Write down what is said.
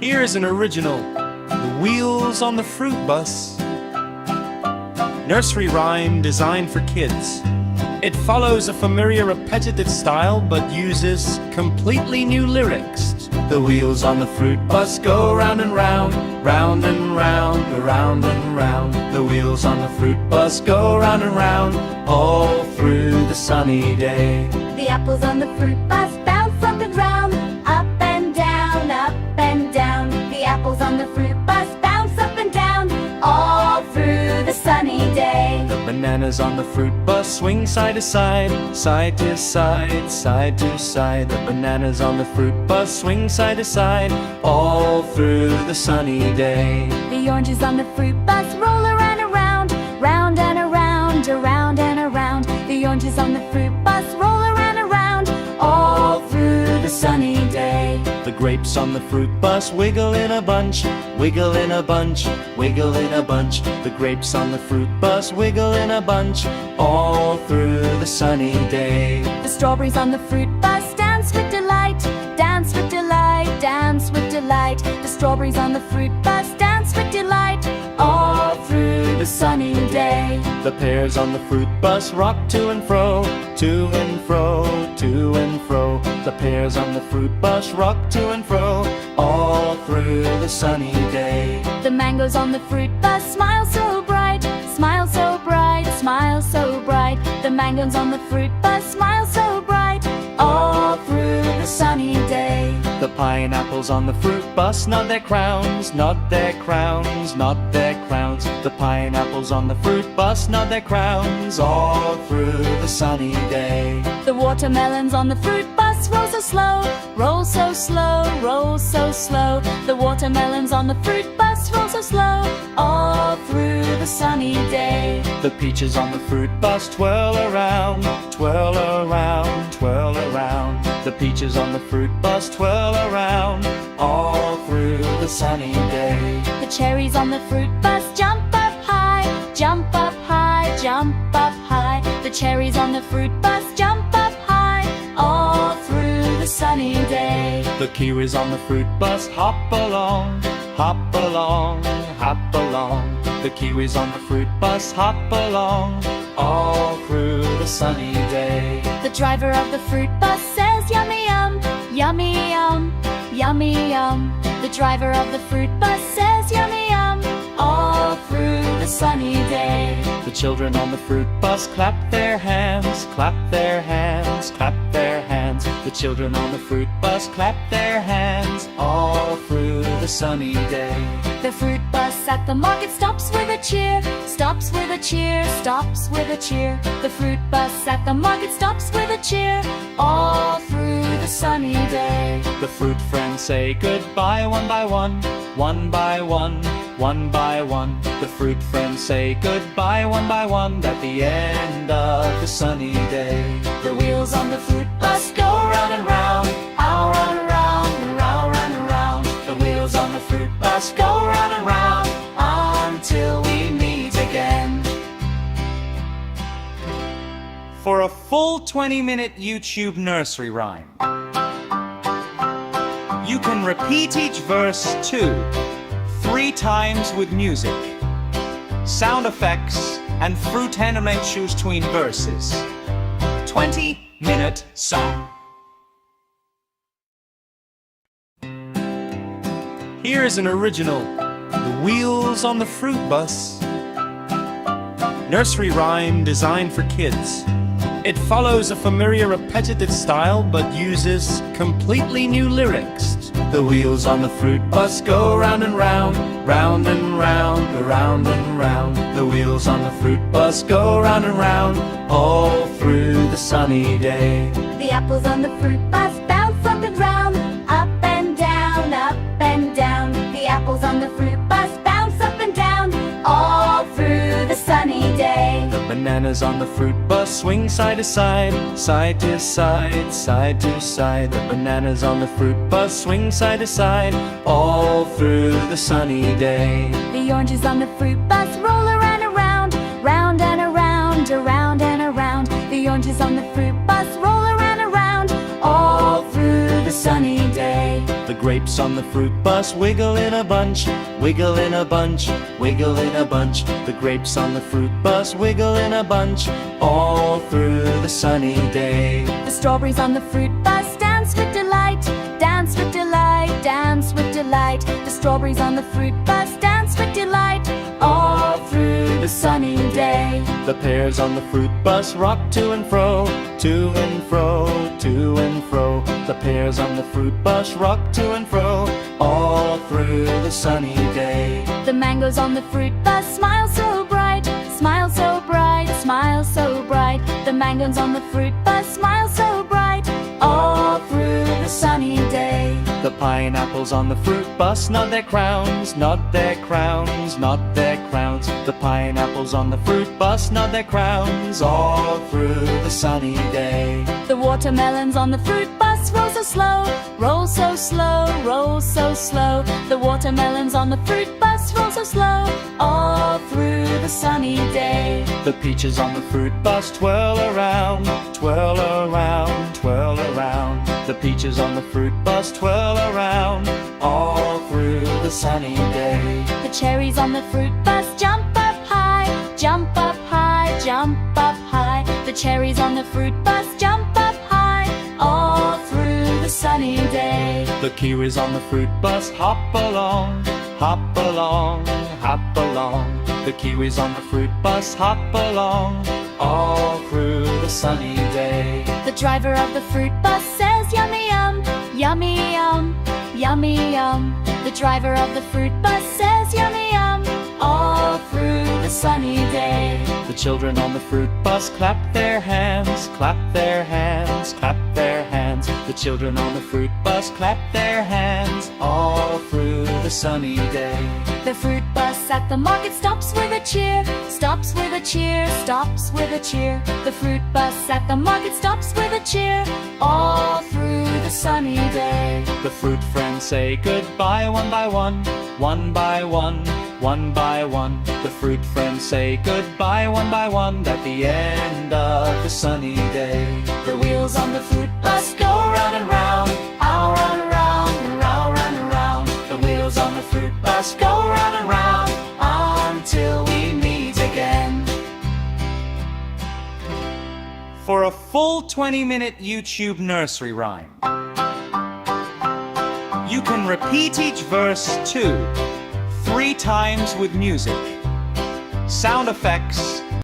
Here's an original, The Wheels on the Fruit Bus. Nursery rhyme designed for kids. It follows a familiar repetitive style but uses completely new lyrics. The wheels on the fruit bus go round and round, round and round, around and round. The wheels on the fruit bus go round and round, all through the sunny day. The apples on the fruit bus bounce up and round, up and down, up and down. The apples on the fruit bus bounce up and down, all through the sunny day. The bananas on the fruit bus swing side to side, side to side, side to side. The bananas on the fruit bus swing side to side, all through the sunny day. The oranges on the fruit bus roll around and around, round and around, around and around. The oranges on the fruit bus roll around and around, all through the sunny day. The grapes on the fruit bus wiggle in a bunch, wiggle in a bunch, wiggle in a bunch. The grapes on the fruit bus wiggle in a bunch, all through the sunny day. The strawberries on the fruit bus dance with delight, dance with delight, dance with delight. The strawberries on the fruit bus dance with delight, all through the sunny day. The pears on the fruit bus rock to and fro, to and fro, to and fro. The pears on the fruit bus rock to and fro, all through the sunny day. The mangoes on the fruit bus smile so bright, smile so bright, smile so bright. The mangoes on the fruit bus smile so bright, all through the sunny day. The pineapples on the fruit bus nod their crowns, nod their crowns, nod their crowns. The pineapples on the fruit bus nod their crowns, all through the sunny day. The watermelons on the fruit bus roll so slow, roll so slow, roll so slow. The watermelons on the fruit bus roll so slow, all through the sunny day. The peaches on the fruit bus twirl around, twirl around, twirl around. The peaches on the fruit bus twirl around, all through the sunny day. The cherries on the fruit bus jump up high, jump up high, jump up high. The cherries on the fruit bus jump up high, all through the sunny day. The kiwis on the fruit bus hop along, hop along, hop along. The kiwis on the fruit bus hop along, all through the sunny day. The driver of the fruit bus says yummy yum, yummy yum, yummy yum. The driver of the fruit bus says yummy yum, all through the sunny day. The children on the fruit bus clap their hands, clap their hands, clap their hands. The children on the fruit bus clap their hands, all through the sunny day. The fruit bus at the market stops with a cheer, stops with a cheer, stops with a cheer. The fruit bus at the market stops with a cheer, all through the sunny day. The fruit friends say goodbye one by one, one by one, one by one. The fruit friends say goodbye one by one at the end of the sunny day. The wheels on the fruit bus go round and round, all round and round, round and round. The wheels on the fruit bus go round and round until we meet again. For a full 20-minute YouTube nursery rhyme, you can repeat each verse 3 times with music, sound effects, and fruit animations between verses. 20-minute song. Here's an original, The Wheels on the Fruit Bus. Nursery rhyme designed for kids. It follows a familiar repetitive style but uses completely new lyrics. The wheels on the fruit bus go round and round, round and round, around and round. The wheels on the fruit bus go round and round, all through the sunny day. The apples on the fruit bus bounce up and round, up and down, up and down. The apples on the fruit bus bounce up and down, all through the sunny day. The bananas on the fruit bus swing side to side, side to side, side to side. The bananas on the fruit bus swing side to side, all through the sunny day. The oranges on the fruit bus roll around and around, round and around, around and around. The oranges on the fruit bus roll around and around, all through the sunny day. The grapes on the fruit bus wiggle in a bunch, wiggle in a bunch, wiggle in a bunch. The grapes on the fruit bus wiggle in a bunch, all through the sunny day. The strawberries on the fruit bus dance with delight, dance with delight, dance with delight. The strawberries on the fruit bus dance with delight, all through the sunny day. The pears on the fruit bus rock to and fro, to and fro, to and fro. The pears on the fruit bus rock to and fro, all through the sunny day. The mangoes on the fruit bus smile so bright, smile so bright, smile so bright. The mangoes on the fruit bus smile so bright, all through the sunny day. The pineapples on the fruit bus nod their crowns, nod their crowns, nod their crowns. The pineapples on the fruit bus nod their crowns, all through the sunny day. The watermelons on the fruit bus roll so slow, roll so slow, roll so slow. The watermelons on the fruit bus roll so slow, all through the sunny day. The peaches on the fruit bus twirl around, twirl around, twirl around. The peaches on the fruit bus twirl around, all through the sunny day. The cherries on the fruit bus jump up high, jump up high, jump up high. The cherries on the fruit bus jump up high, all through the sunny day. The kiwis on the fruit bus hop along, hop along, hop along. The kiwis on the fruit bus hop along, all through the sunny day. The driver of the fruit bus says yummy yum, yummy yum, yummy yum. The driver of the fruit bus says yummy yum, all through the sunny day. The children on the fruit bus clap their hands, clap their hands, clap their hands. The children on the fruit bus clap their hands, all through the sunny day. The fruit bus at the market stops with a cheer, stops with a cheer, stops with a cheer. The fruit bus at the market stops with a cheer, all through the sunny day. The fruit friends say goodbye one by one, one by one, one by one. The fruit friends say goodbye one by one at the end of the sunny day. The wheels on the fruit bus go round and round, all round and round, and round and round. The wheels on the fruit bus go round and round until we meet again. For a full 20-minute YouTube nursery rhyme, you can repeat each verse 2-3 times with music, sound effects,